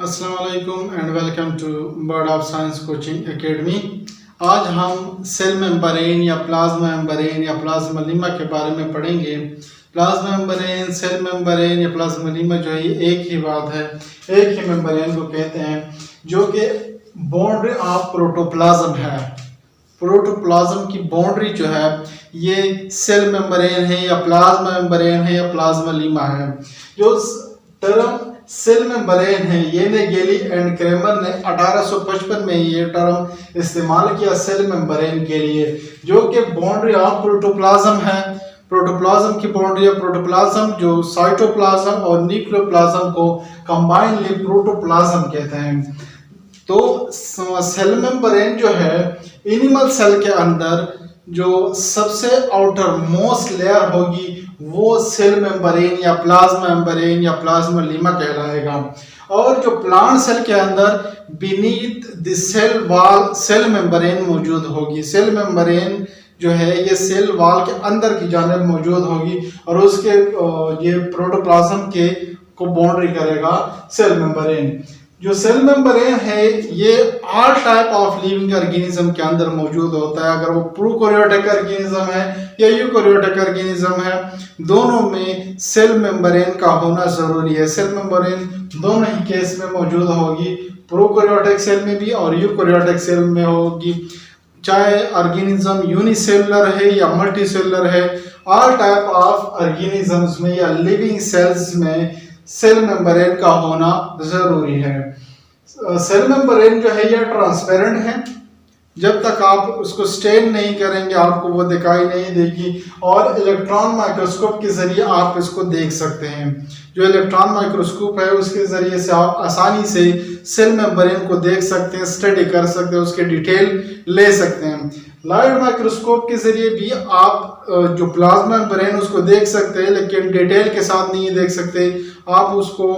अस्सलाम वालेकुम and welcome to bird of science coaching academy. आज हम सेल मेम्ब्रेन या प्लाज्मा मेम्ब्रेन या प्लाज्मा के बारे में पढ़ेंगे। प्लाज्मा मेम्ब्रेन, सेल मेम्ब्रेन या प्लाज्मा जो है एक ही बात है, एक ही मेम्ब्रेन को कहते हैं, जो कि बाउंड्री ऑफ प्रोटोप्लाज्म है। प्रोटोप्लाज्म की बाउंड्री जो है ये सेल मेम्ब्रेन है या प्लाज्मा मेम्ब्रेन है या प्लाज्मा है। जो टर्म सेल मेम्ब्रेन है ये ने गेली एंड क्रेमर ने 1855 में ये टर्म इस्तेमाल किया सेल मेम्ब्रेन के लिए, जो कि बाउंड्री ऑफ प्रोटोप्लाज्म है। प्रोटोप्लाज्म की बाउंड्री ऑफ प्रोटोप्लाज्म जो साइटोप्लाज्म और न्यूक्लियोप्लाज्म को कंबाइनली प्रोटोप्लाज्म कहते हैं। तो सेल मेम्ब्रेन जो है एनिमल सेल के अंदर जो सबसे आउटर मोस्ट लेयर होगी वो सेल मेम्ब्रेन या प्लाज्मा मेम्ब्रेन या प्लाज्मा कहलाएगा। और जो प्लांट सेल के अंदर beneath the cell wall cell membrane मौजूद होगी। सेल मेम्ब्रेन जो है ये सेल वॉल के अंदर की जानिब मौजूद होगी और उसके ये प्रोटोप्लाज्म के को बाउंड्री करेगा सेल मेम्ब्रेन। जो सेल मेम्ब्रेन है ये all type of living organism के अंदर मौजूद होता है। अगर वो प्रोकैरियोटिक ऑर्गेनिज्म है या यूकैरियोटिक ऑर्गेनिज्म है, दोनों में सेल मेम्ब्रेन का होना जरूरी है। सेल मेम्ब्रेन दोनों ही केस में मौजूद होगी, प्रोकैरियोटिक सेल में भी और यूकैरियोटिक सेल में होगी। चाहे ऑर्गेनिज्म यूनिसेलुलर है या मल्टीसेलुलर है, ऑल टाइप ऑफ ऑर्गेनिजम्स में या लिविंग सेल्स में सेल मेम्ब्रेन का होना जरूरी है। सेल मेम्ब्रेन जो है यह ट्रांसपेरेंट है, जब तक आप उसको स्टेन नहीं करेंगे आपको वो दिखाई नहीं देगी, और इलेक्ट्रॉन माइक्रोस्कोप के जरिए आप इसको देख सकते हैं। जो इलेक्ट्रॉन माइक्रोस्कोप है उसके जरिए से आप आसानी से सेल मेम्ब्रेन को देख सकते हैं, स्टडी कर सकते हैं, उसके डिटेल ले सकते हैं। लाइट माइक्रोस्कोप के जरिए भी आप जो प्लाज्मा मेम्ब्रेन उसको देख सकते हैं, लेकिन डिटेल के साथ नहीं देख सकते, आप उसको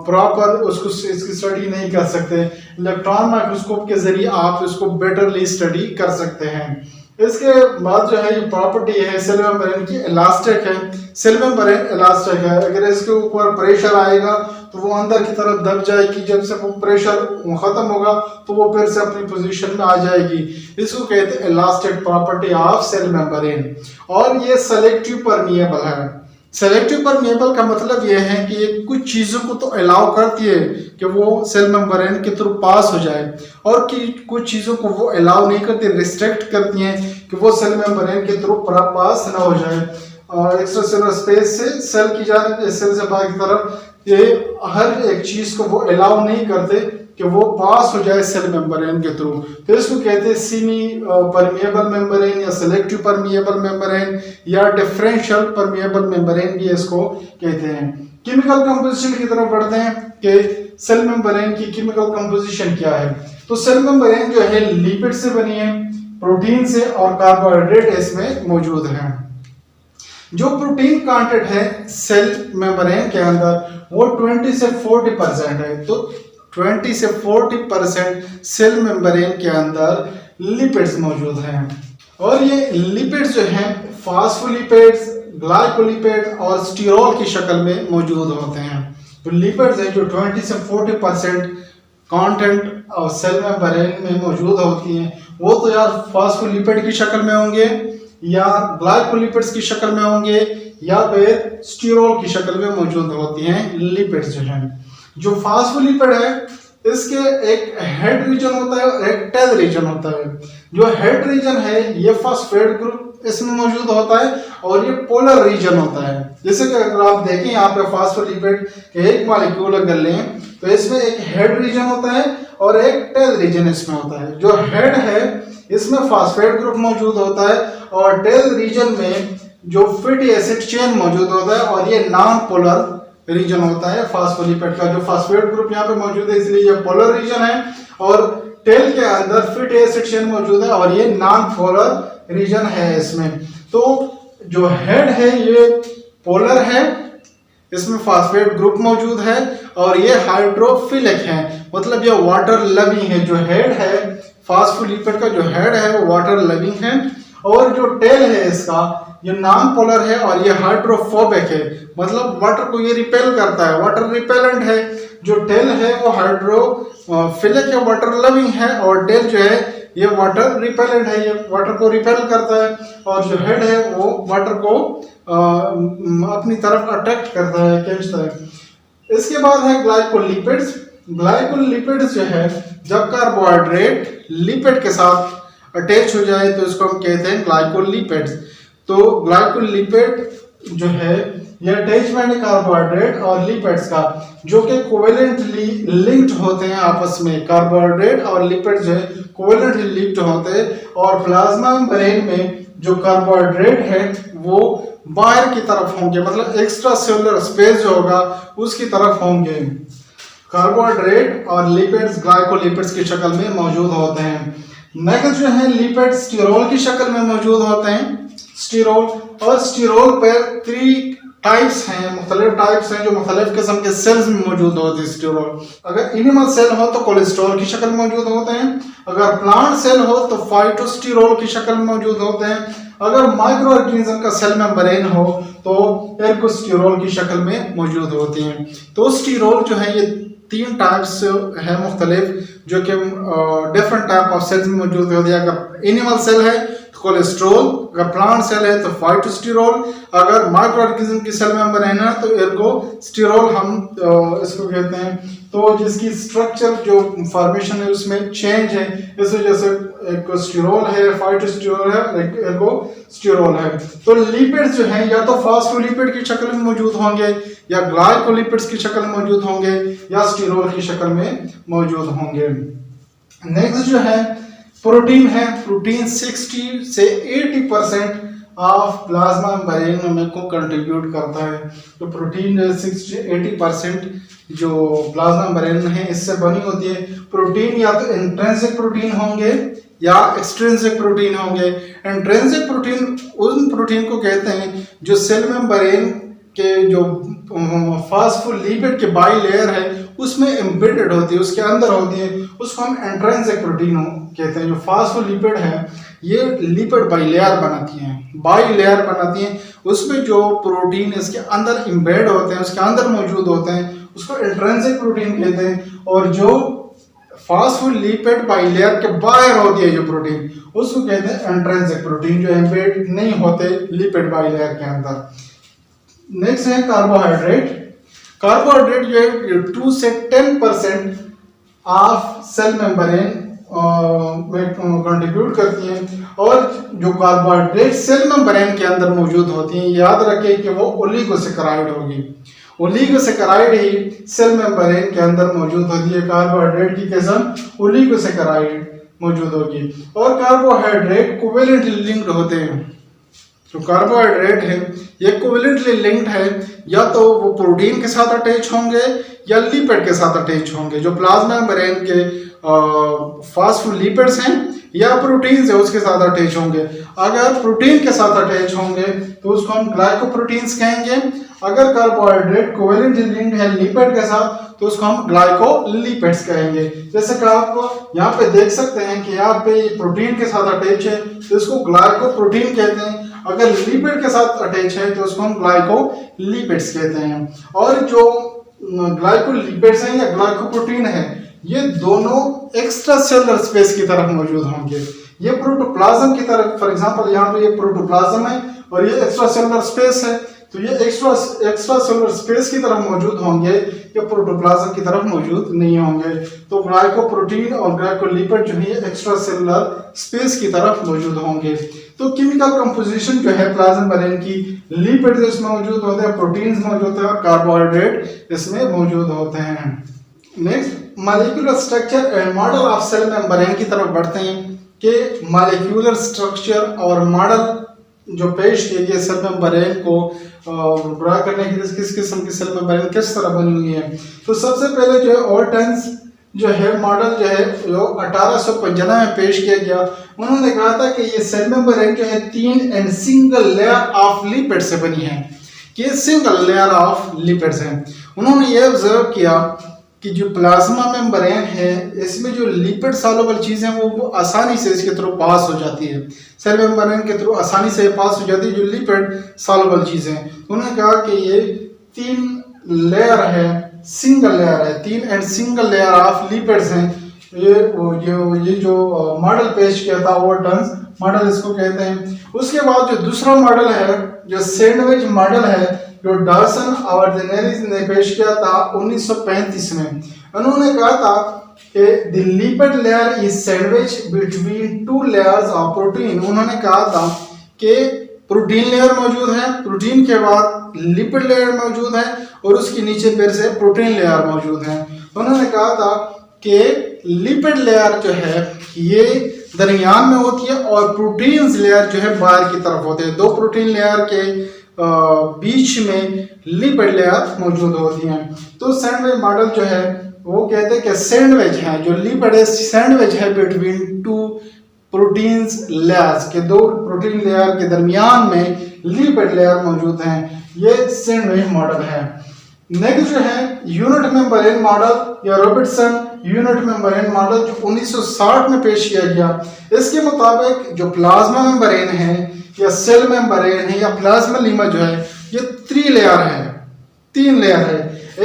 प्रॉपर उसको इसकी स्टडी नहीं कर सकते। इलेक्ट्रॉन माइक्रोस्कोप के जरिए आप इसको बेटरली स्टडी कर सकते हैं। इसके बाद जो है ये प्रॉपर्टी है सेल मेम्ब्रेन की, इलास्टिक है। सेल मेम्ब्रेन इलास्टिक है, अगर इसके ऊपर प्रेशर आएगा तो वो अंदर की तरफ दब जाएगी, जब से वो प्रेशर खत्म होगा तो वो फिर से अपनी पोजीशन में आ जाएगी। इसको कहते हैं elastic property of cell membrane. और ये सेलेक्टिव परमिएबल है। सेलेक्टिव परमिएबल का मतलब यह है कि ये कुछ चीज़ों को तो अलाउ करती है कि वो सेल मेम्ब्रेन के थ्रू पास हो जाए, और कि कुछ चीज़ों को वो अलाउ नहीं करती, रिस्ट्रिक्ट करती हैं कि वो सेल मेम्ब्रेन के थ्रू पास ना हो जाए। और एक्स्ट्रा सेलुलर स्पेस से सेल की जानिब, सेल से बाहर की तरफ, ये हर एक चीज़ को वो अलाउ नहीं करते कि वो पास हो जाए सेल मेम्ब्रेन के थ्रू। तो इसको कहते हैं सेमी परमिएबल मेम्ब्रेन या सेलेक्टिव परमिएबल मेम्ब्रेन या डिफरेंशियल परमिएबल मेम्ब्रेन भी इसको कहते हैं। केमिकल कंपोजिशन की तरफ बढ़ते हैं कि सेल मेम्ब्रेन की केमिकल कंपोजिशन क्या है। तो सेल मेम्ब्रेन जो है लिपिड से बनी है, प्रोटीन से और कार्बोहाइड्रेट इसमें मौजूद है। जो प्रोटीन कंटेंट है सेल मेम्ब्रेन के अंदर वो 20 से 40% है। तो 20 से 40% सेल मेम्ब्रेन के अंदर लिपिड्स मौजूद हैं, और ये लिपिड्स जो हैं फॉस्फोलिपिड्स, ग्लाइकोलिपिड और स्टीरोल की शक्ल में मौजूद होते हैं। तो लिपिड्स हैं जो 20 से 40% कंटेंट और सेल मेम्ब्रेन में मौजूद होती हैं, वो तो यार फॉस्फोलिपिड की शक्ल में होंगे या ग्लाइकोलिपिड्स की शक्ल में होंगे या फिर स्टीरोल की शक्ल में मौजूद होती हैं लिपिड्स जो हैं। जो फॉस्फोलिपिड है इसके एक हेड रीजन होता है और एक टेल रीजन होता है। जो हेड रीजन है ये फॉस्फेट ग्रुप इसमें मौजूद होता है और ये पोलर रीजन होता है। जैसे कि अगर आप देखें यहाँ पे फॉस्फोलिपिड के एक मॉलिक्यूल अगर लें तो इसमें एक हेड रीजन होता है और एक टेल रीजन इसमें होता है। जो हेड है इसमें फॉस्फेट ग्रुप मौजूद होता है और टेल रीजन में जो फैटी एसिड चेन मौजूद होता है, और ये नॉन पोलर रीजन होता है फॉस्फोलिपिड का। जो फॉस्फेट ग्रुप यहाँ पे मौजूद है इसलिए ये पोलर रीजन है, और टेल के अंदर फैटी एसिड चेन मौजूद है और ये नॉन पोलर रीजन है इसमें। तो जो हेड है ये पोलर है, इसमें फॉस्फेट ग्रुप मौजूद है और ये हाइड्रोफिलिक है, मतलब ये वाटर लविंग है। जो हेड है फॉस्फोलिपिड का, जो हेड है वो वाटर लविंग है, और जो टेल है इसका ये नॉन पोलर है और ये हाइड्रोफोबिक है, मतलब वाटर को ये रिपेल करता है, वाटर रिपेलेंट है। जो टेल है वो हाइड्रोफिलिक है, वाटर लविंग है, और टेल जो है ये वाटर रिपेलेंट है, ये वाटर को रिपेल करता है। और जो हेड है वो वाटर को अपनी तरफ अट्रैक्ट करता है, खींचता है। इसके बाद है ग्लाइकोलिपिड्स। ग्लाइकोलिपिड्स जो है जब कार्बोहाइड्रेट लिपिड के साथ अटैच हो जाए तो इसको हम कहते हैं ग्लाइकोलिपिड्स। तो ग्लाइकोलिपिड जो है ये अटैचमेंट है कार्बोहाइड्रेट और लिपिड्स का, जो कि कोवेलेंटली लिंक्ड होते हैं आपस में। कार्बोहाइड्रेट और लिपिड जो है कोवेलेंटली लिंक्ड होते हैं, और प्लाज्मा मेम्ब्रेन में जो कार्बोहाइड्रेट है वो बाहर की तरफ होंगे, मतलब एक्स्ट्रा सेलुलर स्पेस जो होगा उसकी तरफ होंगे। कार्बोहाइड्रेट और लिपिड्स ग्लाइकोलिपिड्स की शक्ल में मौजूद होते हैं। नेक्स्ट जो है लिपिड स्टीरोल की शक्ल में मौजूद होते हैं। स्टीरोल, और स्टीरोल पर 3 टाइप्स हैं, मुख्तलिफ टाइप्स हैं जो मुख्तलिफ किस्म के सेल्स में मौजूद होते हैं। स्टीरोल अगर एनिमल सेल हो तो कोलेस्ट्रॉल की शक्ल में मौजूद होते हैं, अगर प्लांट सेल हो तो फाइटोस्टीरोल की शक्ल में मौजूद होते हैं, अगर माइक्रो ऑर्गेनिज्म का सेल मेम्ब्रेन हो तो एर्गोस्टीरोल की शक्ल में मौजूद होती हैं। तो स्टीरोल जो है ये 3 टाइप्स है मुख्तलिफ, जो कि डिफरेंट टाइप ऑफ सेल्स में मौजूद होती है। अगर एनिमल सेल है तो कोलेस्ट्रॉल, अगर प्लांट सेल है तो फाइटोस्टीरोल, अगर माइक्रो ऑर्गेनिज्म की सेल मेम्ब्रेन है तो एर्गोस्टीरोल हम इसको कहते हैं। तो जिसकी स्ट्रक्चर जो फॉर्मेशन है उसमें चेंज है, इस वजह से एक स्टीरोल है, फाइटोस्टीरोल है, एर्गोस्टीरोल है। तो लिपिड्स जो हैं या तो फास्फोलिपिड की शक्ल में मौजूद होंगे, या ग्लाइकोलिपिड्स की शक्ल में मौजूद होंगे, या स्टीरोल की शक्ल में मौजूद होंगे। नेक्स्ट जो है प्रोटीन है। प्रोटीन 60 से 80% ऑफ प्लाज्मा मेम्ब्रेन में को कंट्रीब्यूट करता है। तो प्रोटीन 60 से 80% जो प्लाज्मा मेम्ब्रेन है इससे बनी होती है। प्रोटीन या तो इंट्रिंसिक प्रोटीन होंगे या एक्सट्रिंसिक प्रोटीन होंगे। इंट्रिंसिक प्रोटीन उन प्रोटीन को कहते हैं जो सेल मेम्ब्रेन के जो फास्फोलिपिड के बाई लेयर है उसमें एम्बेडेड होती है, उसके अंदर होती है, उसको हम इंट्रिंसिक प्रोटीन कहते हैं। जो फास्फोलिपिड है ये लिपिड बाई लेयर बनाती हैं, उसमें जो प्रोटीन इसके अंदर एम्बेड होते हैं, उसके अंदर मौजूद होते हैं, उसको इंट्रिंसिक प्रोटीन कहते हैं। और जो फास्फोलिपिड बाई लेयर के बाहर होती है जो प्रोटीन, उसको कहते हैं इंट्रिंसिक प्रोटीन, जो एम्बेड नहीं होते लिपिड बाई लेयर के अंदर। नेक्स्ट है कार्बोहाइड्रेट। कार्बोहाइड्रेट जो है 2 से 10% ऑफ सेल मेम्ब्रेन में कंट्रीब्यूट करती हैं। और जो कार्बोहाइड्रेट सेल मेम्ब्रेन के अंदर मौजूद होती हैं, याद रखें कि वो ओलिगोसेकेराइड होगी। ओलिगोसेकेराइड ही सेल मेम्ब्रेन के अंदर मौजूद होती है। कार्बोहाइड्रेट की किस्म ओलिगोसेकेराइड मौजूद होगी। और कार्बोहाइड्रेट कोवेलेंटली लिंक्ड होते हैं। जो कार्बोहाइड्रेट है ये कोवेलेंटली लिंक्ड है, या तो वो प्रोटीन के साथ अटैच होंगे या लिपिड के साथ अटैच होंगे। जो प्लाज्मा मेम्ब्रेन के फास्फोलिपिड्स हैं या प्रोटीन है उसके साथ अटैच होंगे। अगर प्रोटीन के साथ अटैच होंगे तो उसको हम ग्लाइकोप्रोटीन्स कहेंगे। अगर कार्बोहाइड्रेट कोवेलेंटली लिंक्ड है लिपिड के साथ तो उसको हम ग्लाइकोलिपिड्स कहेंगे। जैसे कि आप यहाँ पे देख सकते हैं कि यहाँ पे प्रोटीन के साथ अटैच है तो इसको ग्लाइकोप्रोटीन कहते हैं। अगर लिपिड के साथ अटैच है तो उसको हम ग्लाइकोलिपिड्स कहते हैं। और जो ग्लाइकोलिपिड्स हैं या ग्लाइकोप्रोटीन है ये दोनों एक्स्ट्रा सेलुलर स्पेस की तरफ मौजूद होंगे। ये प्रोटोप्लाज्म की तरफ, फॉर एग्जांपल यहाँ पे ये प्रोटोप्लाज्म है और ये एक्स्ट्रा सेलुलर स्पेस है, तो ये एक्स्ट्रा सेलुलर स्पेस की तरफ मौजूद होंगे, ये प्रोटोप्लाज्म की तरफ मौजूद नहीं होंगे। तो ग्लाइकोप्रोटीन और ग्लाइकोलिपिड जो है एक्स्ट्रा सेलुलर स्पेस की तरफ मौजूद होंगे। तो केमिकल कंपोजिशन जो है प्लाज्मा मेम्ब्रेन की, लिपिड इसमें मौजूद होते हैं, प्रोटीन्स मौजूद होते हैं और कार्बोहाइड्रेट इसमें मौजूद होते हैं। Next molecular structure and model of cell membrane की तरफ बढ़ते हैं कि मॉलिक्यूलर स्ट्रक्चर और मॉडल जो पेश किए गए सेल मेम्ब्रेन को ड्रा करने के लिए किस किस्म की सेल मेम्ब्रेन किस तरह बनी हुई है। तो सबसे पहले जो है ऑर्टेंस जो है मॉडल जो है जो 1895 में पेश किया गया, उन्होंने कहा था कि ये सेल मेम्ब्रेन जो है 3 and single layer of lipid से बनी है, कि सिंगल लेयर ऑफ लिपिड्स हैं। उन्होंने ये ऑब्जर्व किया कि जो प्लाज्मा मेम्ब्रेन है इसमें जो लिपिड सॉल्युबल चीज़ें वो आसानी से इसके थ्रू पास हो जाती है, सेल मेम्ब्रेन के थ्रू आसानी से पास हो जाती है जो लिपिड सॉल्युबल चीज़ें। उन्होंने कहा कि ये 3 लेयर है, सिंगल लेयर है, 3 and single layer of lipids हैं। ये जो मॉडल पेश किया था ओवरटर्न्स मॉडल इसको कहते हैं। उसके बाद जो दूसरा मॉडल है जो सैंडविच मॉडल है जो डॉसन और जेनेरिस ने पेश किया था 1935 में। उन्होंने कहा था कि the lipid layer is sandwich between 2 layers of protein. उन्होंने कहा था कि प्रोटीन लेयर मौजूद है, प्रोटीन के बाद लिपिड लेयर मौजूद है और उसके नीचे फिर से प्रोटीन लेयर मौजूद है। उन्होंने कहा था कि लिपिड लेयर जो है ये दरमियान में होती है और प्रोटीन्स लेयर जो है बाहर की तरफ होते हैं। 2 प्रोटीन लेयर के बीच में लिपिड लेयर मौजूद होती हैं। तो सैंडविच मॉडल जो है वो कहते हैं कि सैंडविच है जो लिपिड है सैंडविच है बिटवीन 2 प्रोटीन्स लेयर्स के 2 प्रोटीन लेयर के दरमियान में लिपिड लेयर मौजूद हैं। ये सैंडविच मॉडल है। नेक्स्ट जो है यूनिट मेम्ब्रेन मॉडल या रॉबर्टसन यूनिट मेम्ब्रेन मॉडल जो 1960 में पेश किया गया। इसके मुताबिक जो प्लाज्मा मेम्ब्रेन है या सेल मेम्ब्रेन है या प्लाज्मा लीमा जो है ये 3 लेयर है, 3 लेयर है।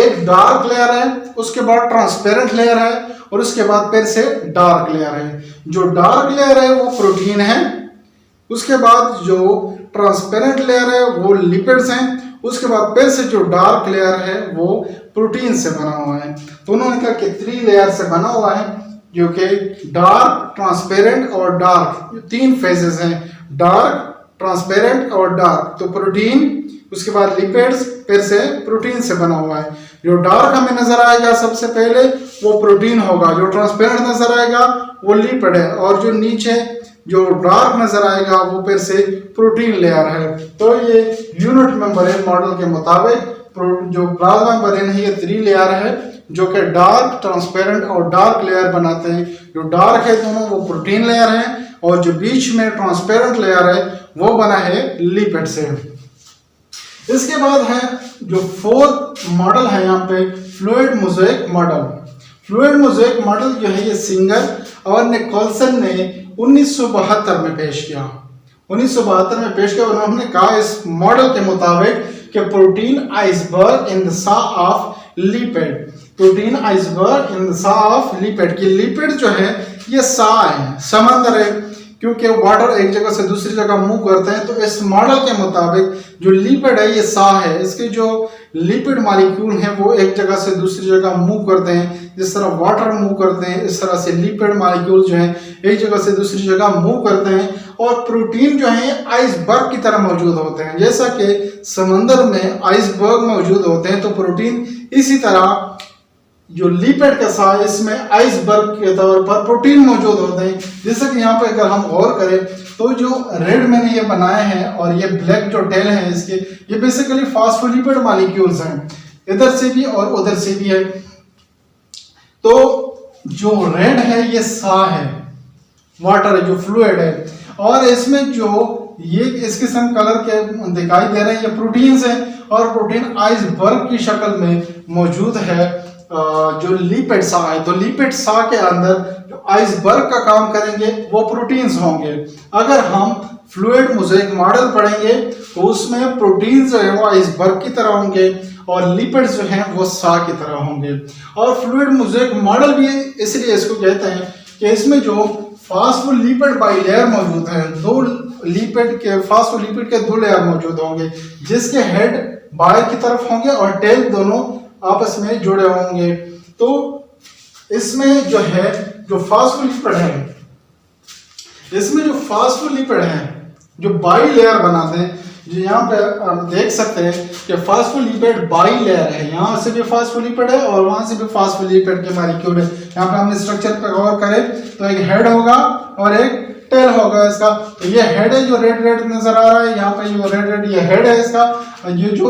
एक डार्क लेयर है, उसके बाद ट्रांसपेरेंट लेयर है और उसके बाद फिर से डार्क लेयर है। जो डार्क लेयर है वो प्रोटीन है, उसके बाद जो ट्रांसपेरेंट लेयर है वो लिपिड्स हैं, उसके बाद फिर से जो डार्क लेयर है वो प्रोटीन से बना हुआ है। तो उन्होंने कहा कि 3 लेयर से बना हुआ है जो कि डार्क, ट्रांसपेरेंट और डार्क 3 फेजेस हैं, डार्क, ट्रांसपेरेंट और डार्क। तो प्रोटीन, उसके बाद लिपिड्स, फिर से प्रोटीन से बना हुआ है। जो डार्क हमें नजर आएगा सबसे पहले वो प्रोटीन होगा, जो ट्रांसपेरेंट नजर आएगा वो लिपिड है और जो नीचे जो डार्क नजर आएगा वो फिर से प्रोटीन लेयर है। तो ये यूनिट मेम्ब्रेन मॉडल के मुताबिक जो प्लाज्मा मेम्ब्रेन है ये 3 लेयर है जो कि डार्क, ट्रांसपेरेंट और डार्क लेयर बनाते हैं। जो डार्क है दोनों वो प्रोटीन लेयर है और जो बीच में ट्रांसपेरेंट लेयर है वो बना है लिपिड से। इसके बाद है जो 4th मॉडल है यहाँ पे fluid mosaic model. Fluid mosaic model जो है ये सिंगर और निकोलसन ने 1972 में पेश किया। 1972 में पेश किया। उन्होंने कहा इस मॉडल के मुताबिक कि प्रोटीन आइसबर्ग इन द सा of lipid, protein iceberg in the सा ऑफ लिपिड की लिपिड जो है ये सा है, समंदर है, क्योंकि वाटर एक जगह से दूसरी जगह मूव करते हैं। तो इस मॉडल के मुताबिक जो लिपिड है ये सा है, इसके जो लिपिड मॉलिक्यूल हैं वो एक जगह से दूसरी जगह मूव करते हैं। जिस तरह वाटर मूव करते हैं इस तरह से लिपिड मॉलिक्यूल जो है एक जगह से दूसरी जगह मूव करते हैं। और प्रोटीन जो है आइसबर्ग की तरह मौजूद होते हैं, जैसा कि समंदर में आइसबर्ग मौजूद होते हैं। तो प्रोटीन इसी तरह जो लिपिड का सा इसमें आइसबर्ग के तौर पर प्रोटीन मौजूद होते हैं। जैसे कि यहाँ पे अगर हम गौर करें तो जो रेड मैंने ये बनाए हैं और ये ब्लैक जो टेल है इसके, ये बेसिकली फास्फोलिपिड मॉलिक्यूल्स हैं, इधर से भी और उधर से भी है। तो जो रेड है ये सा है, वाटर है, जो फ्लूइड है, और इसमें जो ये इस किस्म कलर के दिखाई दे रहे हैं ये प्रोटीन्स हैं और प्रोटीन आइसबर्ग की शक्ल में मौजूद है जो लिपिड सा है। तो लिपिड सा के अंदर जो आइसबर्ग का काम करेंगे वो प्रोटीन्स होंगे। अगर हम फ्लूइड मोज़ेक मॉडल पढ़ेंगे तो उसमें प्रोटीन्स जो है वो आइसबर्ग की तरह होंगे और लिपिड्स जो हैं वो सा की तरह होंगे। और फ्लूइड मोज़ेक मॉडल भी इसलिए इसको कहते हैं कि इसमें जो फास्फोलिपिड बाइलेयर मौजूद है, 2 लिपिड के फास्फोलिपिड के 2 लेयर मौजूद होंगे जिसके हेड बाहर की तरफ होंगे और टेल दोनों आपस में जुड़े होंगे। तो इसमें जो है जो फास्फोलिपिड है, इसमें जो फास्फोलिपिड है जो बाई लेयर बनाते हैं, जो यहाँ पे आप देख सकते हैं कि फास्फोलिपिड बाई लेयर है, यहाँ से भी फास्फोलिपिड है और वहां से भी फास्फोलिपिड के मॉलिक्यूल है। यहाँ पे हमने स्ट्रक्चर पर गौर करें तो एक हेड होगा और एक टेल होगा इसका। तो ये हेड है जो रेड रेड नजर आ रहा है, यहाँ पे जो रेड रेड ये हेड है इसका, ये जो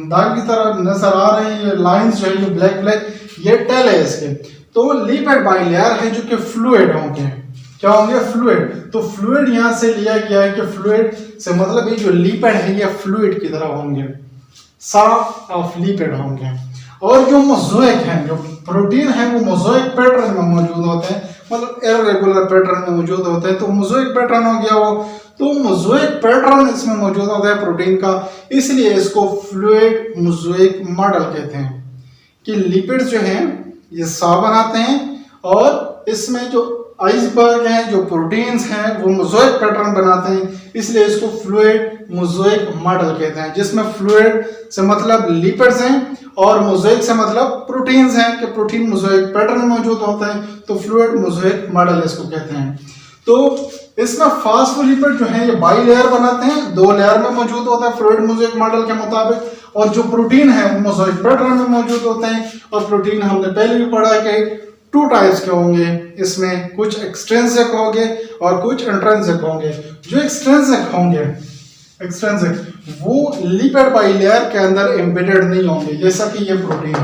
दाग की तरह नजर आ रहे हैं ये लाइंस जो है ये ब्लैक ब्लैक, ये टेल है इसके। तो लिपिड बाइलेयर है जो कि फ्लूइड होंगे। क्या होंगे? फ्लूइड। तो फ्लूइड यहाँ से लिया गया है कि फ्लूइड से मतलब ये जो लिपिड है ये फ्लूइड की तरह होंगे, सा ऑफ लिपिड होंगे। और जो मोज़ेक हैं, जो प्रोटीन है वो मोज़ेक पैटर्न में मौजूद होते हैं, मतलब इर्रेगुलर पैटर्न में मौजूद होते हैं। तो मोज़ेक पैटर्न हो गया वो, तो मोज़ेक पैटर्न इसमें मौजूद होता है प्रोटीन का, इसलिए इसको फ्लूइड मोज़ेक मॉडल कहते हैं कि लिपिड जो हैं ये सा बनाते हैं और इसमें जो आइसबर्ग हैं, जो प्रोटीन्स हैं वो मोज़ेक पैटर्न बनाते हैं, इसलिए इसको फ्लूइड मोज़ेक मॉडल कहते हैं, जिसमें फ्लूइड से मतलब लिपिड्स हैं और मोज़ेक से मतलब प्रोटीन्स हैं कि प्रोटीन मोज़ेक पैटर्न में मौजूद होता है, तो फ्लूइड मोज़ेक मॉडल इसको कहते हैं। तो इसमें फास्फोलिपिड जो है ये बाई लेयर बनाते हैं, 2 लेयर में मौजूद होता है फ्लूइड मोज़ेक मॉडल के मुताबिक, और जो प्रोटीन है वो मोज़ेक पैटर्न में मौजूद होते हैं। और प्रोटीन हमने पहले भी पढ़ा कि 2 टाइप्स के होंगे, इसमें कुछ एक्सट्रिंसिक होंगे और कुछ इंट्रिंसिक होंगे। जो एक्सट्रिंसिक होंगे, वो लिपिड बाइलेयर के अंदर एम्बेडेड नहीं होंगे, जैसा कि ये प्रोटीन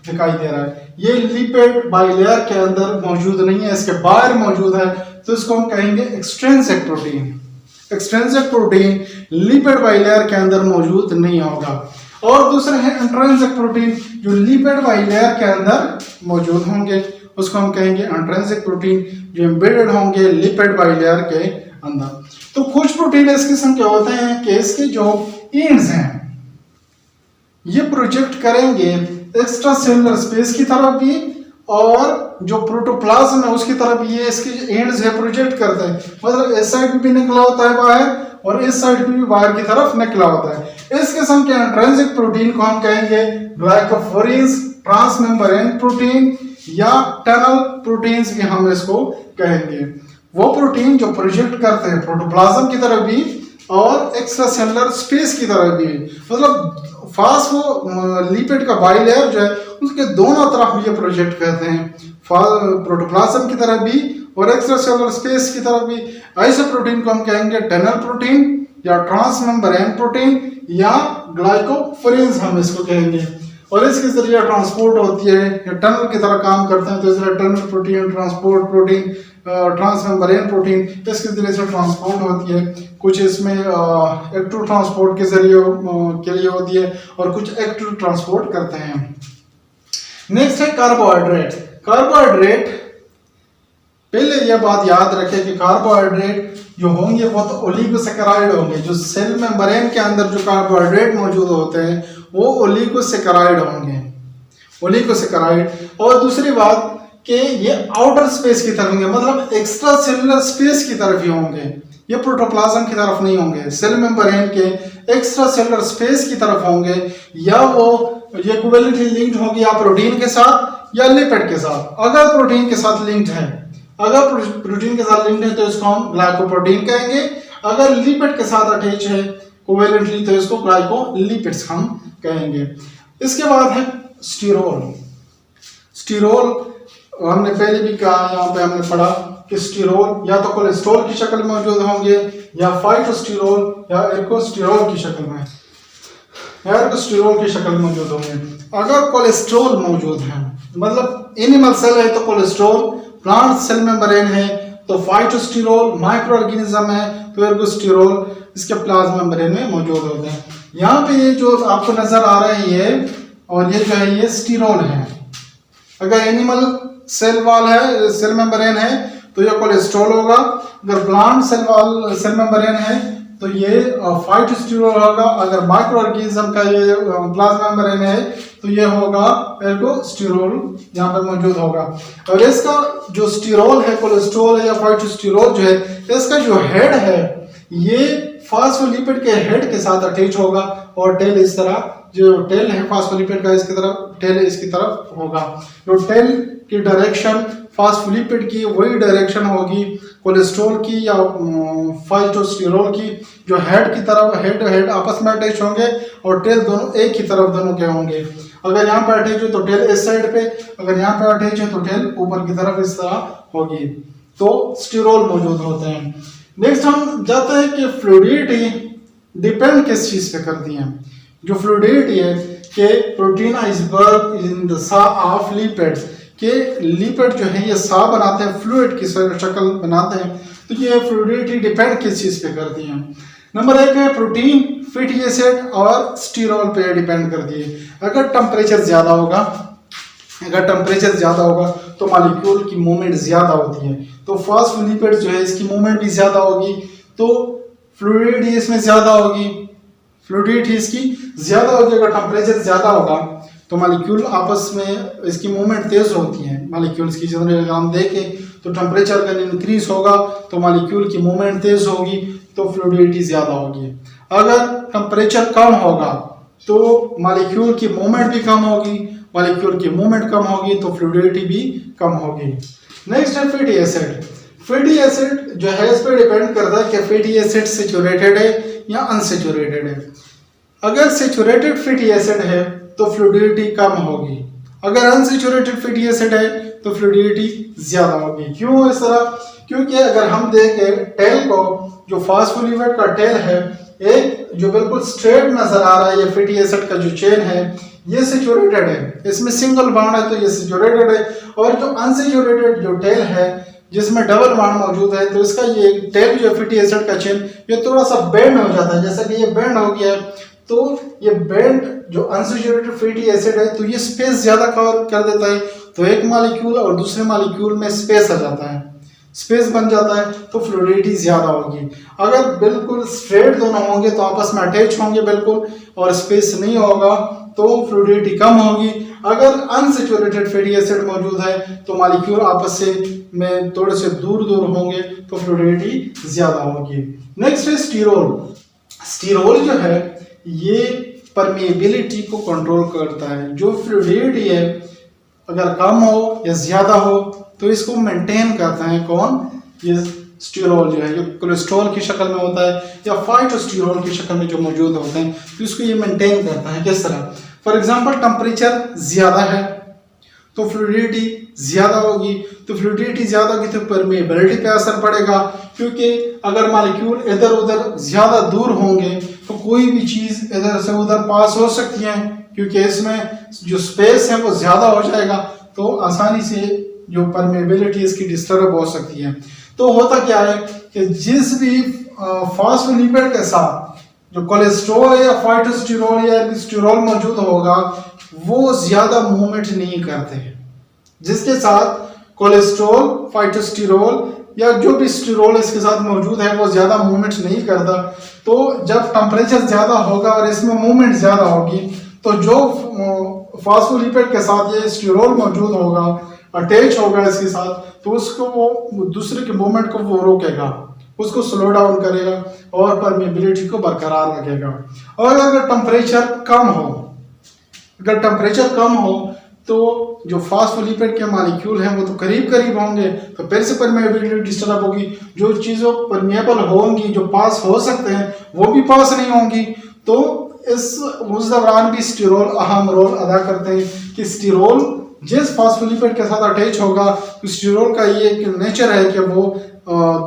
दिखाई दे रहा है, ये लिपिड बाइलेयर के अंदर मौजूद नहीं है, इसके बाहर मौजूद है, तो इसको हम कहेंगे extrinsic protein. Extrinsic protein lipid bilayer के अंदर मौजूद नहीं होगा। और दूसरे है इंट्रिंसिक प्रोटीन, जो लिपिड बाइलेयर के अंदर मौजूद होंगे, उसको हम कहेंगे इंट्रिंसिक प्रोटीन, जो एम्बेडेड होंगे लिपिड बाइलेयर के अंदर। तो कुछ प्रोटीन इस किस्म के होते हैं कि इसके जो एंड्स हैं ये प्रोजेक्ट करेंगे एक्स्ट्रा सेलुलर स्पेस की तरफ भी, और जो प्रोटोप्लाज्म है उसकी तरफ ये इसके एंड्स है प्रोजेक्ट करते हैं, मतलब इस साइड भी निकला होता है बाहर और इस साइड भी बाहर की तरफ निकला होता है। इस किस्म के इंट्रिंसिक प्रोटीन को हम कहेंगे ग्लाइकोफोरेंस, ट्रांसमेम्ब्रेन प्रोटीन या टनल प्रोटीन्स भी हम इसको कहेंगे। वो प्रोटीन जो प्रोजेक्ट करते हैं प्रोटोप्लाज्म की तरफ भी और एक्स्ट्रा सेलुलर स्पेस की तरफ भी, मतलब फास्फोलिपिड का बाइलेयर जो है उसके दोनों तरफ ये प्रोजेक्ट करते हैं, प्रोटोप्लाज्म की तरफ भी और एक्स्ट्रा सेलुलर स्पेस की तरफ भी। ऐसे प्रोटीन को हम कहेंगे टनल प्रोटीन या ट्रांसमेम्ब्रेन प्रोटीन या ग्लाइकोफोरेंस हम इसको कहेंगे, और इसके जरिए ट्रांसपोर्ट होती है, ये टनल की तरह काम करते हैं, तो इसलिए tunnel protein, transport protein, transmembrane protein इसके जरिए से ट्रांसपोर्ट होती है। कुछ इसमें एक्टिव ट्रांसपोर्ट के जरिए के लिए होती है और कुछ एक्टिव ट्रांसपोर्ट करते हैं। नेक्स्ट है कार्बोहाइड्रेट। कार्बोहाइड्रेट, पहले यह बात याद रखें कि कार्बोहाइड्रेट जो होंगे वो तो ओलिगोसैकेराइड होंगे, जो सेल मेम्ब्रेन के अंदर जो कार्बोहाइड्रेट मौजूद होते हैं वो ओलिगोसैकेराइड होंगे, ओलिगोसैकेराइड। और दूसरी बात कि ये आउटर स्पेस की तरफ होंगे, मतलब एक्स्ट्रा सेलुलर स्पेस की तरफ ही होंगे, ये प्रोटोप्लाज्म की तरफ नहीं होंगे, सेल मेम्ब्रेन के एक्स्ट्रा सेलुलर स्पेस की तरफ होंगे, या वो ये कोवेलेंटली लिंक्ड होगी या प्रोटीन के साथ या लिपिड के साथ। अगर प्रोटीन के साथ लिंक्ड है, अगर प्रोटीन के साथ लिंक्ड है तो इसको हम ग्लाइकोप्रोटीन कहेंगे, अगर लिपिड के साथ अटैच है कोवेलेंटली तो इसको ग्लाइकोलिपिड्स हम कहेंगे। इसके बाद है स्टीरोल। स्टीरोल हमने पहले भी कहा, यहाँ पे हमने पढ़ा कि स्टीरोल या तो कोलेस्ट्रॉल की शक्ल में मौजूद होंगे या फाइटोस्टीरोल या एर्कोस्टीरोल की शक्ल में, एर्कोस्टीरोल की शक्ल में मौजूद होंगे। अगर कोलेस्ट्रॉल मौजूद है, मतलब एनिमल सेल है तो कोलेस्ट्रॉल, प्लांट सेल मेम्ब्रेन है तो फाइटोस्टीरोल, माइक्रो ऑर्गेनिज्म है तो एर्कोस्टीरोल इसके प्लाज्मा मेम्ब्रेन में मौजूद होते हैं। यहाँ पे ये जो आपको नजर आ रही है और ये जो है ये स्टीरोल है। अगर एनिमल सेल वाल है, सेल मेम्ब्रेन है तो ये कोलेस्ट्रॉल होगा, अगर प्लांट सेल मेम्ब्रेन है तो ये फाइटोस्टीरोल होगा, अगर माइक्रो ऑर्गेनिज्म का ये प्लाज्मा मेम्ब्रेन है तो ये होगा एर्कोस्टीरोल यहाँ पे मौजूद होगा। और इसका जो स्टीरोल है, कोलेस्ट्रॉल है या फाइटोस्टीरोल जो है, इसका जो हेड है ये फास्फोलिपिड के हेड के साथ अटैच होगा और टेल इस तरह, जो टेल है फास्फोलिपिड का इसकी तरफ, टेल इसकी तरफ होगा। जो टेल की डायरेक्शन फास्फोलिपिड की वही डायरेक्शन होगी कोलेस्ट्रॉल की या फाइटोस्टीरोल की। जो हेड की तरफ, हेड आपस में अटैच होंगे और टेल दोनों एक ही तरफ दोनों के होंगे। अगर यहाँ पे अटैच है तो टेल इस साइड पे, अगर यहाँ पे अटैच है तो टेल ऊपर की तरफ इस तरह होगी। तो स्टीरोल मौजूद होते हैं। नेक्स्ट हम जाते हैं कि फ्लूइडिटी डिपेंड किस चीज पे करती है। जो फ्लूइडिटी है कि प्रोटीन आइसबर्ग इन द सा ऑफ लिपिड्स, के लिपिड जो है ये सा बनाते हैं, फ्लूइड की शक्ल बनाते हैं, तो ये फ्लूइडिटी डिपेंड किस चीज पे करती है। नंबर 1 है प्रोटीन, फैटी एसिड और स्टीरोल पे डिपेंड करती है। अगर टेम्परेचर ज़्यादा होगा तो मॉलिक्यूल की मूवमेंट ज़्यादा होती है, तो फॉस्फोलिपिड जो है इसकी मूवमेंट भी ज़्यादा होगी, तो फ्लूइडिटी इसमें ज़्यादा होगी, फ्लूइडिटी इसकी ज़्यादा होगी। अगर टेम्परेचर ज़्यादा होगा तो मॉलिक्यूल आपस में इसकी मूवमेंट तेज़ होती है। मॉलिक्यूल्स की जनरल हम देखें तो टेम्परेचर अगर इंक्रीज होगा तो मॉलिक्यूल की मूवमेंट तेज़ होगी, तो फ्लूइडिटी ज़्यादा होगी। अगर टेम्परेचर कम होगा तो मॉलिक्यूल की मूवमेंट भी कम होगी, मॉलिक्यूल की मूवमेंट कम होगी तो फ्लूइडिटी भी कम होगी। नेक्स्ट है फैटी एसिड। फैटी एसिड जो है इस पर डिपेंड करता है कि फैटी एसिड सैचुरेटेड है या अनसैचुरेटेड है। अगर सैचुरेटेड फैटी एसिड है तो फ्लूइडिटी कम होगी, अगर अनसैचुरेटेड फैटी एसिड है तो फ्लूइडिटी ज्यादा होगी। क्यों इस तरह? क्योंकि अगर हम देखें टेल को, जो फॉस्फोलिपिड का टेल है, एक जो बिल्कुल स्ट्रेट नजर आ रहा है, ये फैटी एसिड का जो चेन है ये सैचुरेटेड है, इसमें सिंगल बॉन्ड है तो ये सैचुरेटेड है। और जो अनसैचुरेटेड जो टेल है जिसमें डबल बॉन्ड मौजूद है, तो इसका ये टेल जो फैटी एसिड का चेन ये थोड़ा सा बेंड हो जाता है। जैसा कि ये बेंड हो गया है तो ये बेंड जो अनसैचुरेटेड फैटी एसिड है तो ये स्पेस ज्यादा कवर कर देता है, तो एक मॉलिक्यूल और दूसरे मॉलिक्यूल में स्पेस आ जाता है, स्पेस बन जाता है, तो फ्लूइडिटी ज्यादा होगी। अगर बिल्कुल स्ट्रेट दोनों होंगे तो आपस में अटैच होंगे बिल्कुल, और स्पेस नहीं होगा तो फ्लूइडिटी कम होगी। अगर अनसैचुरेटेड फैटी एसिड मौजूद है तो मॉलिक्यूल आपस से में थोड़े से दूर दूर होंगे तो फ्लूइडिटी ज्यादा होगी। नेक्स्ट है स्टीरोल। स्टीरोल जो है ये परमेबिलिटी को कंट्रोल करता है। जो फ्लूइडिटी है अगर कम हो या ज्यादा हो तो इसको मेंटेन करता है कौन? ये स्टीरोल जो है, जो कोलेस्ट्रॉल की शक्ल में होता है या फाइटोस्टीरोल की शक्ल में जो मौजूद होते हैं, तो इसको ये मेंटेन करता है। किस तरह? फॉर एग्जांपल टेम्परेचर ज्यादा है तो फ्लूइडिटी ज्यादा होगी, तो फ्लूइडिटी ज्यादा होगी तो परमेबिलिटी पे असर पड़ेगा, क्योंकि अगर मॉलिक्यूल इधर उधर ज्यादा दूर होंगे तो कोई भी चीज इधर से उधर पास हो सकती है, क्योंकि इसमें जो स्पेस है वो ज्यादा हो जाएगा, तो आसानी से जो परमेबिलिटी इसकी डिस्टर्ब हो सकती है। तो होता क्या है कि जिस भी फॉस्फोलिपिड के साथ जो कोलेस्ट्रॉल या फाइटोस्टीरोल या स्टीरोल मौजूद होगा वो ज्यादा मूवमेंट नहीं करते हैं। जिसके साथ कोलेस्ट्रॉल, फाइटोस्टीरोल या जो भी स्टीरोल इसके साथ मौजूद है वो ज्यादा मूवमेंट नहीं करता, तो जब टेम्परेचर ज्यादा होगा और इसमें मूवमेंट ज्यादा होगी तो जो फॉस्फोलिपिड के साथ ये स्टीरोल मौजूद होगा, अटैच होगा इसके साथ, तो उसको वो दूसरे के मूवमेंट को वो रोकेगा, उसको स्लो डाउन करेगा और परमेबिलिटी को बरकरार रखेगा। और अगर टेम्परेचर कम हो तो जो फॉस्फोलिपिड के मॉलिक्यूल हैं वो तो करीब करीब होंगे, तो फिर से परमेबिलिटी डिस्टर्ब होगी। जो चीज़ों परमेबल होंगी, जो पास हो सकते हैं, वो भी पास नहीं होंगी। तो उस दौरान भी स्टीरोल अहम रोल अदा करते हैं कि स्टीरोल जिस फॉस्फोलिपिड के साथ अटैच होगा, स्टीरोल का ये एक नेचर है कि वो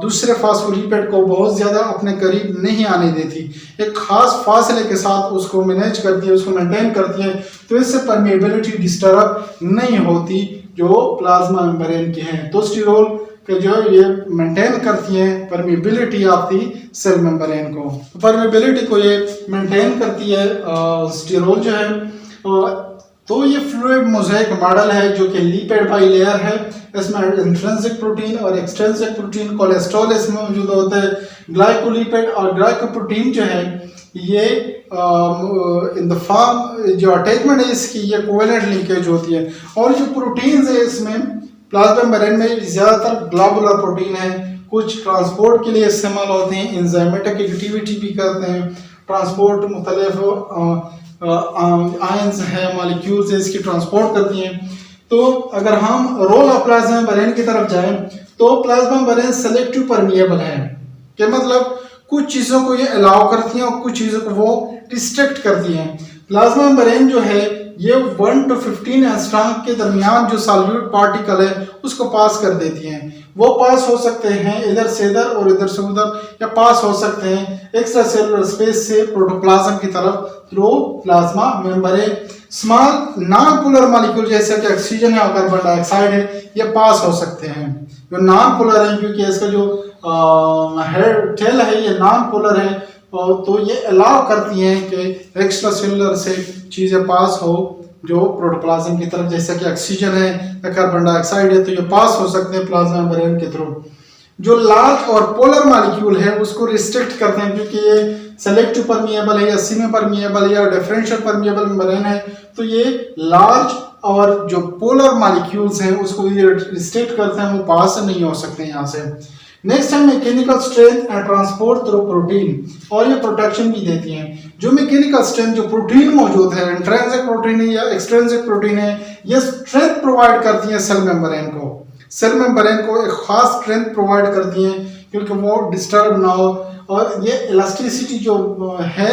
दूसरे फॉस्फोलिपिड को बहुत ज़्यादा अपने करीब नहीं आने देती, एक खास फासले के साथ उसको मैनेज करती है, उसको मेंटेन करती है, तो इससे परमेबिलिटी डिस्टर्ब नहीं होती जो प्लाज्मा मेम्ब्रेन के हैं। तो स्टीरोल के जो ये मेंटेन करती है permeability of the cell membrane को, परमेबिलिटी को ये मेंटेन करती है स्टीरोल जो है। तो ये फ्लूइड मोज़ेक मॉडल है जो कि लिपिड बाई लेयर है। इसमें इंट्रिंसिक प्रोटीन और एक्सट्रिंसिक प्रोटीन, कोलेस्ट्रॉल इसमें मौजूद होते हैं, ग्लाइकोलिपिड और ग्लाइकोप्रोटीन जो है ये इन द फॉर्म जो अटैचमेंट है इसकी ये कोवेलेंट लिंकेज होती है। और जो प्रोटीन्स है इसमें प्लाज्मा मेम्ब्रेन में ज़्यादातर ग्लोबुलर प्रोटीन है, कुछ ट्रांसपोर्ट के लिए इस्तेमाल होते हैं, एंजाइमेटिक एक्टिविटी भी करते हैं, ट्रांसपोर्ट मुख्तलिफ आयंस है, मॉलिक्यूल्स है, इसकी ट्रांसपोर्ट करती हैं। तो अगर हम रोल ऑफ प्लाज्मा मेम्ब्रेन की तरफ जाएं तो प्लाज्मा मेम्ब्रेन सेलेक्टिव परमिएबल है, कि मतलब कुछ चीज़ों को ये अलाउ करती हैं और कुछ चीज़ों को वो रिस्ट्रिक्ट करती हैं। प्लाज्मा मेम्ब्रेन जो है ये 1 to 15 एंगस्ट्रॉम के दरमियान जो सॉल्यूट पार्टिकल है उसको पास कर देती हैं। वो पास हो सकते हैं इधर से इधर और इधर से उधर, या पास हो सकते हैं एक्स्ट्रा सेलुलर स्पेस से प्रोटोप्लाज्म की तरफ through plasma membrane. Small non polar molecule जैसे कि ऑक्सीजन है और कार्बन डाइऑक्साइड है ये पास हो सकते हैं। जो नॉन पोलर है, क्योंकि इसका जो हेड टेल है ये नॉन पोलर है, और तो ये अलाउ करती हैं कि एक्स्ट्रा सेलुलर से चीज़ें पास हो जो प्रोटोप्लाज्म की तरफ, जैसे कि ऑक्सीजन है या कार्बन डाइऑक्साइड है, तो ये पास हो सकते हैं प्लाज्मा मेम्ब्रेन के थ्रू। जो लार्ज और पोलर मॉलिक्यूल है उसको रिस्ट्रिक्ट करते हैं, क्योंकि ये सेलेक्टिव परमिएबल है या सेमी परमिएबल या डिफरेंशियल परमिएबल मेम्ब्रेन है, तो ये लार्ज और जो पोलर मॉलिक्यूल्स हैं उसको ये रिस्ट्रिक्ट करते हैं, वो पास नहीं हो सकते यहाँ से। नेक्स्ट है mechanical strength and transport through protein, और ये प्रोटेक्शन भी देती हैं। जो मैकेनिकल स्ट्रेंथ, जो प्रोटीन मौजूद है, इंट्रिंसिक प्रोटीन है या एक्सट्रिंसिक प्रोटीन है, ये स्ट्रेंथ प्रोवाइड करती है सेल मेम्ब्रेन को। सेल मेम्ब्रेन को एक खास स्ट्रेंथ प्रोवाइड करती हैं क्योंकि वो डिस्टर्ब ना हो। और ये इलास्टिसिटी जो है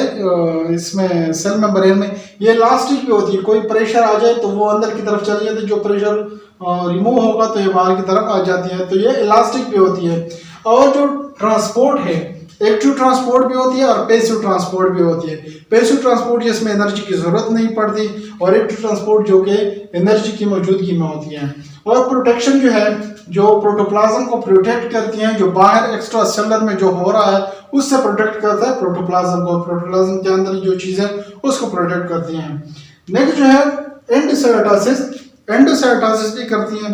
इसमें सेल मेम्ब्रेन में, ये इलास्टिक भी होती है। कोई प्रेशर आ जाए तो वो अंदर की तरफ चली जाती है, जो प्रेशर रिमूव होगा तो ये बाहर की तरफ आ जाती है, तो ये इलास्टिक भी होती है। और जो ट्रांसपोर्ट है, एक्टिव ट्रांसपोर्ट भी होती है और पैसिव ट्रांसपोर्ट भी होती है। पैसिव ट्रांसपोर्ट जिसमें एनर्जी की जरूरत नहीं पड़ती, और एक्टिव ट्रांसपोर्ट जो कि एनर्जी की मौजूदगी में होती है। और प्रोटेक्शन जो है, जो प्रोटोप्लाज्म को प्रोटेक्ट करती हैं, जो बाहर एक्स्ट्रा सेलुलर में जो हो रहा है उससे प्रोटेक्ट करता है प्रोटोप्लाज्म को। प्रोटोप्लाज्म के अंदर जो चीज़ है उसको प्रोटेक्ट करती हैं। नेक्स्ट जो है एंडोसाइटोसिस, एंडोसाइटोसिस भी करती हैं,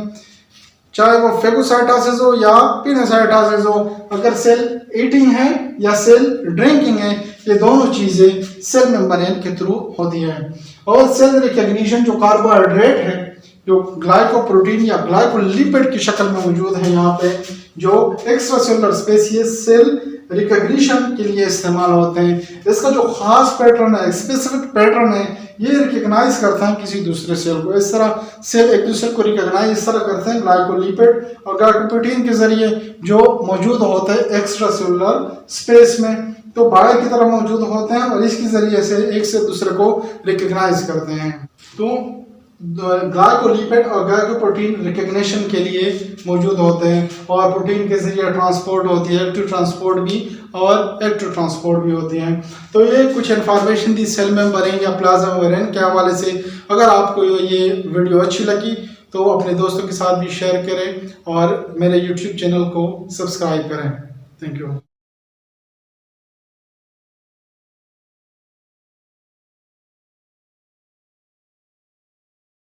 चाहे वो फेगोसाइटोसिस हो या पिनोसाइटोसिस हो। अगर सेल ईटिंग है या सेल ड्रिंकिंग है, ये दोनों चीज़ें सेल मेम्ब्रेन के थ्रू होती हैं। और सेल रिकग्निशन, जो कार्बोहाइड्रेट है, जो ग्लाइकोप्रोटीन या ग्लाइकोलिपिड की शक्ल में मौजूद है यहाँ पे, जो extra cellular species cell recognition के लिए इस्तेमाल होते हैं। इसका जो खास पैटर्न है, स्पेसिफिक पैटर्न है, ये रिकग्नाइज करता है किसी दूसरे सेल को। इस तरह सेल एक दूसरे को रिकग्नाइज इस तरह करते हैं ग्लाइकोलिपिड और ग्लाइकोप्रोटीन के जरिए, जो मौजूद होते हैं एक्स्ट्रा सेलुलर स्पेस में, तो बाहर की तरफ मौजूद होते हैं और इसके जरिए से एक से दूसरे को रिकग्नाइज करते हैं। तो ग्लाइकोलिपिड और ग्लाइकोप्रोटीन रिकग्निशन के लिए मौजूद होते हैं, और प्रोटीन के जरिए ट्रांसपोर्ट होती है, एक्टिव ट्रांसपोर्ट भी और एक्टिव ट्रांसपोर्ट भी होती हैं। तो ये कुछ इन्फॉर्मेशन थी सेल मेम्ब्रेन या प्लाज्मा मेम्ब्रेन के हवाले से। अगर आपको ये वीडियो अच्छी लगी तो अपने दोस्तों के साथ भी शेयर करें और मेरे यूट्यूब चैनल को सब्सक्राइब करें। Thank you.